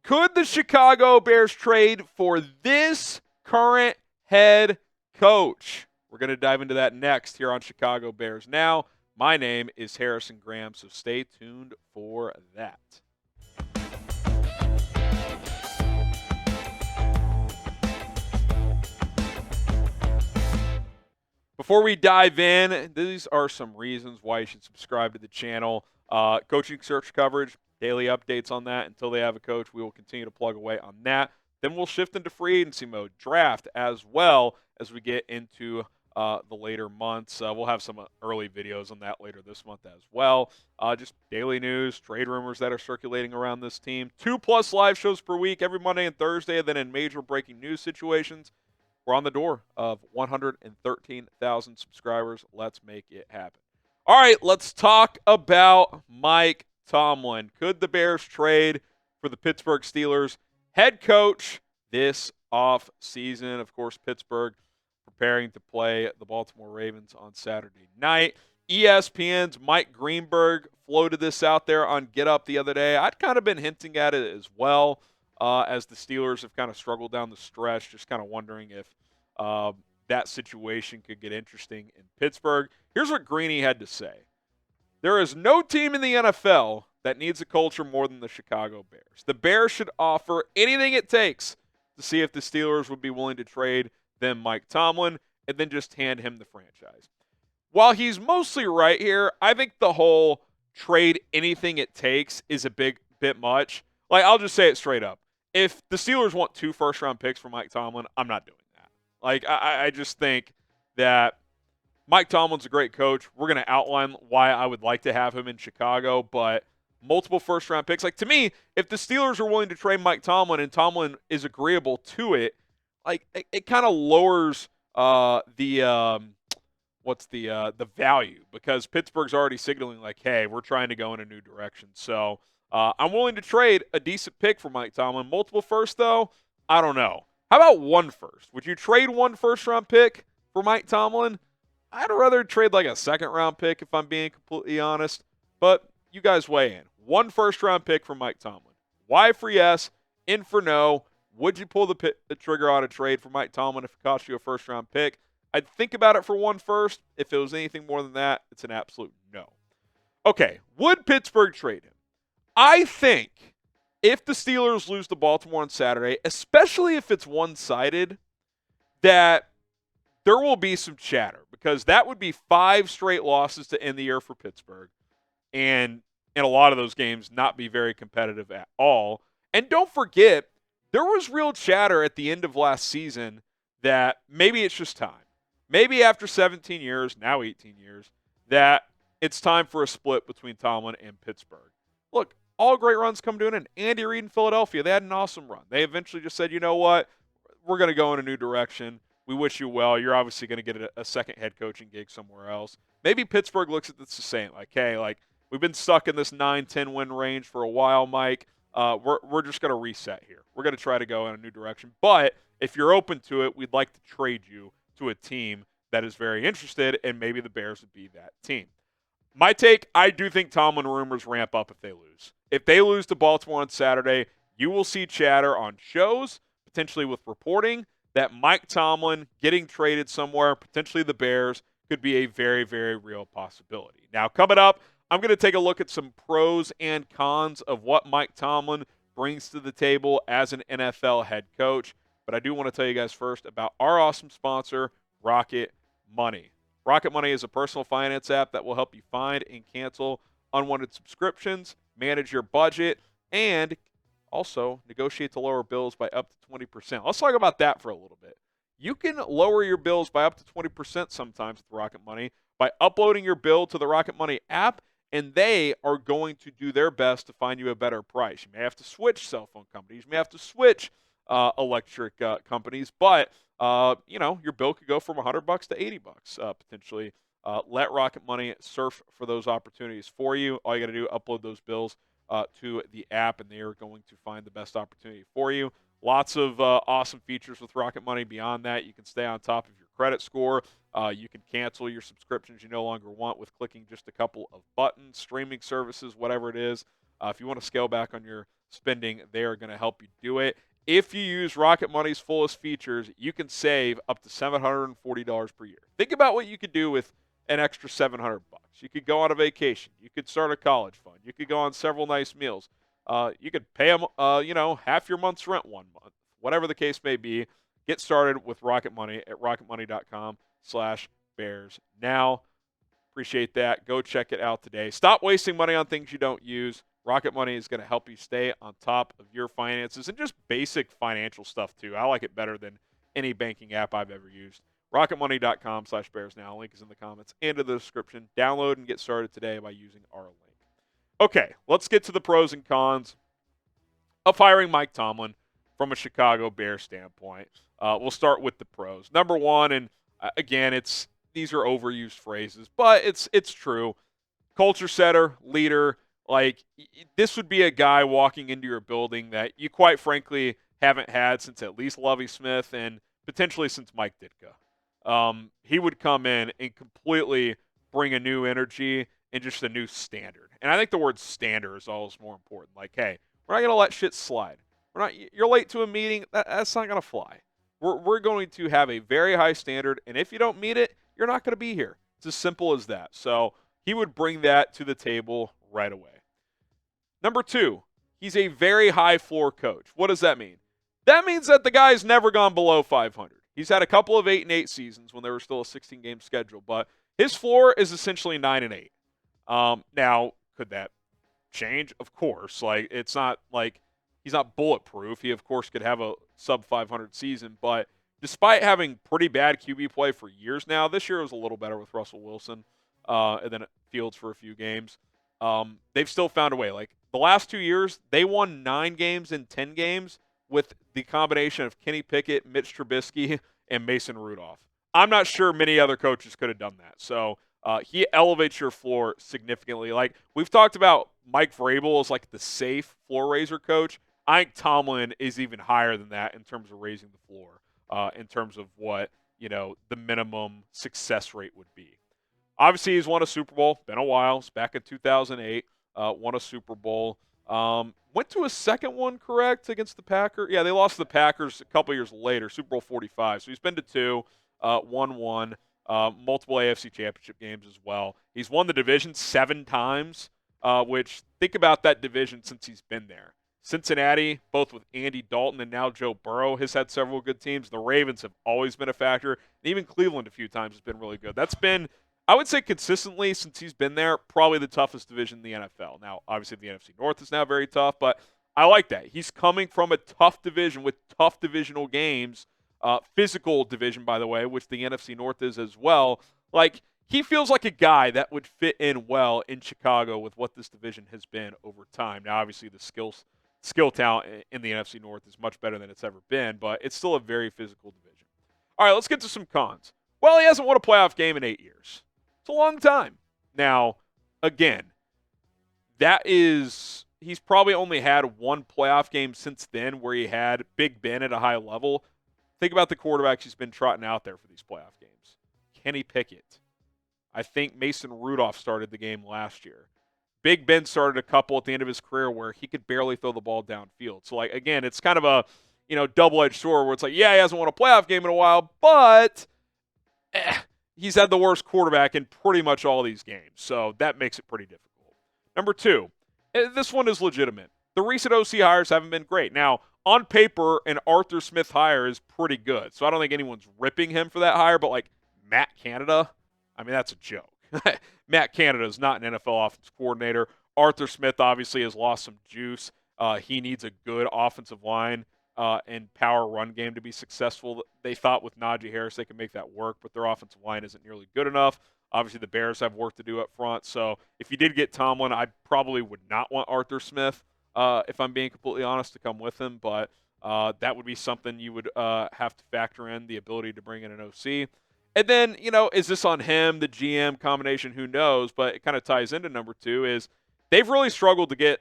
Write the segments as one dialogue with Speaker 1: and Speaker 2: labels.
Speaker 1: Could the Chicago Bears trade for this current head coach? We're going to dive into that next here on Chicago Bears Now. My name is Harrison Graham, so stay tuned for that. Before we dive in, these are some reasons why you should subscribe to the channel. Coaching search coverage, daily updates on that. Until they have a coach, we will continue to plug away on that. Then we'll shift into free agency mode, draft, as well as we get into the later months. We'll have some early videos on that later this month as well. Just daily news, trade rumors that are circulating around this team. 2+ live shows per week, every Monday and Thursday. And then in major breaking news situations, we're on the door of 113,000 subscribers. Let's make it happen. All right, let's talk about Mike Tomlin. Could the Bears trade for the Pittsburgh Steelers head coach this offseason? Of course, Pittsburgh preparing to play the Baltimore Ravens on Saturday night. ESPN's Mike Greenberg floated this out there on Get Up the other day. I'd kind of been hinting at it as well. As the Steelers have kind of struggled down the stretch, just kind of wondering if that situation could get interesting in Pittsburgh. Here's what Greeny had to say. There is no team in the NFL that needs a culture more than the Chicago Bears. The Bears should offer anything it takes to see if the Steelers would be willing to trade them Mike Tomlin and then just hand him the franchise. While he's mostly right here, I think the whole trade anything it takes is a bit much. Like, I'll just say it straight up. If the Steelers want 2 first-round picks for Mike Tomlin, I'm not doing that. Like, I just think that Mike Tomlin's a great coach. We're going to outline why I would like to have him in Chicago, but multiple first-round picks. Like, to me, if the Steelers are willing to trade Mike Tomlin and Tomlin is agreeable to it, like, it kind of lowers the value, because Pittsburgh's already signaling like, hey, we're trying to go in a new direction. So I'm willing to trade a decent pick for Mike Tomlin. Multiple first, though, I don't know. How about 1 first? Would you trade 1 first-round pick for Mike Tomlin? I'd rather trade like a second-round pick if I'm being completely honest. But you guys weigh in. 1 first-round pick for Mike Tomlin. Y for yes, in for no. Would you pull the trigger on a trade for Mike Tomlin if it cost you a first-round pick? I'd think about it for 1 first. If it was anything more than that, it's an absolute no. Okay, would Pittsburgh trade him? I think if the Steelers lose to Baltimore on Saturday, especially if it's one-sided, that there will be some chatter, because that would be 5 straight losses to end the year for Pittsburgh, and in a lot of those games not be very competitive at all. And don't forget, there was real chatter at the end of last season that maybe it's just time. Maybe after 17 years, now 18 years, that it's time for a split between Tomlin and Pittsburgh. Look, all great runs come to an end. Andy Reid in Philadelphia, they had an awesome run. They eventually just said, you know what, we're going to go in a new direction. We wish you well. You're obviously going to get a second head coaching gig somewhere else. Maybe Pittsburgh looks at this the same, like, hey, like, we've been stuck in this 9-10 win range for a while, Mike. We're just going to reset here. We're going to try to go in a new direction. But if you're open to it, we'd like to trade you to a team that is very interested, and maybe the Bears would be that team. My take, I do think Tomlin rumors ramp up if they lose. If they lose to Baltimore on Saturday, you will see chatter on shows, potentially with reporting, that Mike Tomlin getting traded somewhere, potentially the Bears, could be a very, very real possibility. Now, coming up, I'm going to take a look at some pros and cons of what Mike Tomlin brings to the table as an NFL head coach. But I do want to tell you guys first about our awesome sponsor, Rocket Money. Rocket Money is a personal finance app that will help you find and cancel unwanted subscriptions, manage your budget, and also negotiate to lower bills by up to 20%. Let's talk about that for a little bit. You can lower your bills by up to 20% sometimes with Rocket Money by uploading your bill to the Rocket Money app, and they are going to do their best to find you a better price. You may have to switch cell phone companies. You may have to switch electric companies, but your bill could go from $100 to $80 potentially. Let Rocket Money surf for those opportunities for you. All you got to do, upload those bills to the app, and they are going to find the best opportunity for you. Lots of awesome features with Rocket Money. Beyond that, you can stay on top of your credit score. You can cancel your subscriptions you no longer want with clicking just a couple of buttons, streaming services, whatever it is. If you want to scale back on your spending, they are going to help you do it. If you use Rocket Money's fullest features, you can save up to $740 per year. Think about what you could do with an extra $700. You could go on a vacation. You could start a college fund. You could go on several nice meals. You could pay them, half your month's rent one month. Whatever the case may be, get started with Rocket Money at rocketmoney.com/bears. Now, appreciate that. Go check it out today. Stop wasting money on things you don't use. Rocket Money is going to help you stay on top of your finances and just basic financial stuff, too. I like it better than any banking app I've ever used. rocketmoney.com/bears now. Link is in the comments and in the description. Download and get started today by using our link. Okay, let's get to the pros and cons of hiring Mike Tomlin from a Chicago Bears standpoint. We'll start with the pros. Number one, and again, these are overused phrases, but it's true. Culture setter, leader. Like, this would be a guy walking into your building that you quite frankly haven't had since at least Lovie Smith and potentially since Mike Ditka. He would come in and completely bring a new energy and just a new standard. And I think the word standard is always more important. Like, hey, we're not going to let shit slide. You're late to a meeting. That's not going to fly. We're going to have a very high standard, and if you don't meet it, you're not going to be here. It's as simple as that. So he would bring that to the table right away. Number two, he's a very high floor coach. What does that mean? That means that the guy's never gone below 500. He's had a couple of 8-8 seasons when there was still a 16-game schedule, but his floor is essentially 9-8. Now, could that change? Of course. Like, it's not like he's not bulletproof. He, of course, could have a sub-500 season, but despite having pretty bad QB play for years now, this year was a little better with Russell Wilson and then Fields for a few games. They've still found a way. Like, the last 2 years, they won 9 games in 10 games with the combination of Kenny Pickett, Mitch Trubisky, and Mason Rudolph. I'm not sure many other coaches could have done that. So he elevates your floor significantly. Like, we've talked about Mike Vrabel as like the safe floor raiser coach. I think Tomlin is even higher than that in terms of raising the floor, in terms of what, the minimum success rate would be. Obviously, he's won a Super Bowl. Been a while. It's back in 2008. Won a Super Bowl. Went to a second one, correct, against the Packers? Yeah, they lost to the Packers a couple years later, Super Bowl 45. So he's been to 2, won 1, multiple AFC championship games as well. He's won the division 7 times, which, think about that division since he's been there. Cincinnati, both with Andy Dalton and now Joe Burrow, has had several good teams. The Ravens have always been a factor. And even Cleveland a few times has been really good. That's been, I would say, consistently since he's been there, probably the toughest division in the NFL. Now, obviously, the NFC North is now very tough, but I like that. He's coming from a tough division with tough divisional games, physical division, by the way, which the NFC North is as well. Like, he feels like a guy that would fit in well in Chicago with what this division has been over time. Now, obviously, the skill talent in the NFC North is much better than it's ever been, but it's still a very physical division. All right, let's get to some cons. Well, he hasn't won a playoff game in 8 years. It's a long time. Now, again, he's probably only had one playoff game since then where he had Big Ben at a high level. Think about the quarterbacks he's been trotting out there for these playoff games. Kenny Pickett. I think Mason Rudolph started the game last year. Big Ben started a couple at the end of his career where he could barely throw the ball downfield. So, like, again, it's kind of a, double-edged sword where it's like, yeah, he hasn't won a playoff game in a while, but he's had the worst quarterback in pretty much all these games. So that makes it pretty difficult. Number 2, this one is legitimate. The recent OC hires haven't been great. Now, on paper, an Arthur Smith hire is pretty good. So I don't think anyone's ripping him for that hire, but like Matt Canada, I mean, that's a joke. Matt Canada is not an NFL offensive coordinator. Arthur Smith obviously has lost some juice. He needs a good offensive line and power run game to be successful. They thought with Najee Harris they could make that work, but their offensive line isn't nearly good enough. Obviously, the Bears have work to do up front. So if you did get Tomlin, I probably would not want Arthur Smith, if I'm being completely honest, to come with him. But that would be something you would have to factor in, the ability to bring in an OC. And then, is this on him, the GM combination? Who knows? But it kind of ties into number 2 is they've really struggled to get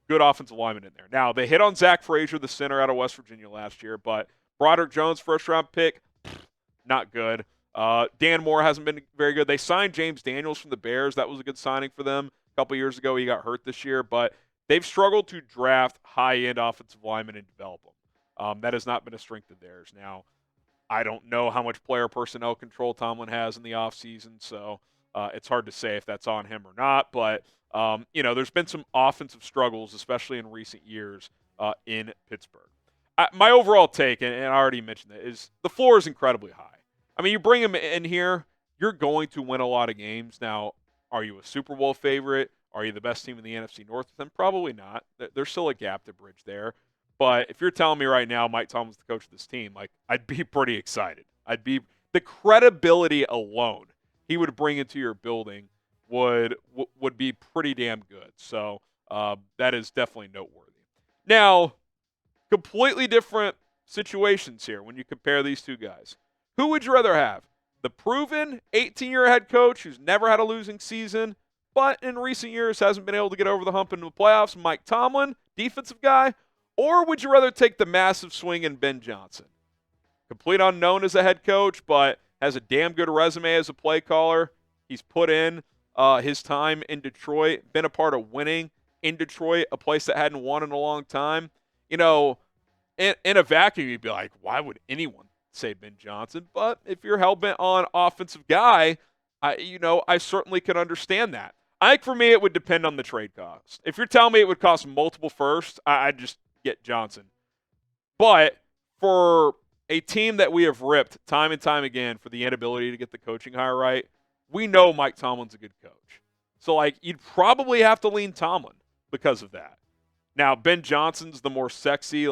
Speaker 1: good offensive linemen in there. Now, they hit on Zach Frazier, the center out of West Virginia last year, but Broderick Jones, first-round pick, not good. Dan Moore hasn't been very good. They signed James Daniels from the Bears. That was a good signing for them a couple years ago. He got hurt this year, but they've struggled to draft high-end offensive linemen and develop them. That has not been a strength of theirs. Now, I don't know how much player personnel control Tomlin has in the offseason, so it's hard to say if that's on him or not. But, there's been some offensive struggles, especially in recent years in Pittsburgh. My overall take, and I already mentioned it, is the floor is incredibly high. I mean, you bring him in here, you're going to win a lot of games. Now, are you a Super Bowl favorite? Are you the best team in the NFC North with them? Probably not. There's still a gap to bridge there. But if you're telling me right now Mike Tomlin's the coach of this team, like, I'd be pretty excited. The credibility alone he would bring into your building would be pretty damn good. So that is definitely noteworthy. Now, completely different situations here when you compare these two guys. Who would you rather have? The proven 18-year head coach who's never had a losing season, but in recent years hasn't been able to get over the hump into the playoffs, Mike Tomlin, defensive guy? Or would you rather take the massive swing in Ben Johnson? Complete unknown as a head coach, but has a damn good resume as a play caller. He's put in his time in Detroit, been a part of winning in Detroit, a place that hadn't won in a long time. In a vacuum, you'd be like, why would anyone say Ben Johnson? But if you're hell-bent on offensive guy, I certainly can understand that. I think for me, it would depend on the trade cost. If you're telling me it would cost multiple firsts, I'd just get Johnson. But for a team that we have ripped time and time again for the inability to get the coaching hire right, we know Mike Tomlin's a good coach. So, you'd probably have to lean Tomlin because of that. Now, Ben Johnson's the more sexy,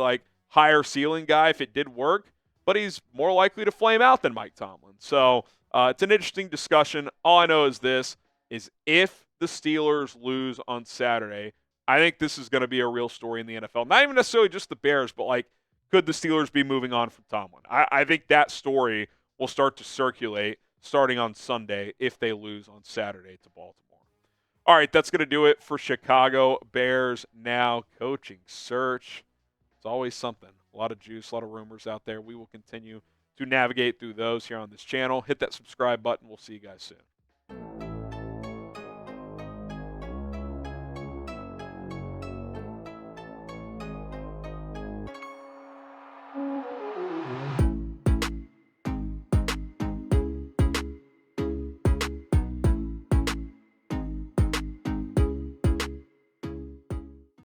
Speaker 1: higher ceiling guy if it did work, but he's more likely to flame out than Mike Tomlin. So, it's an interesting discussion. All I know is this, is if the Steelers lose on Saturday, I think this is going to be a real story in the NFL. Not even necessarily just the Bears, but, could the Steelers be moving on from Tomlin? I think that story will start to circulate starting on Sunday if they lose on Saturday to Baltimore. All right, that's going to do it for Chicago Bears Now coaching search. It's always something. A lot of juice, a lot of rumors out there. We will continue to navigate through those here on this channel. Hit that subscribe button. We'll see you guys soon.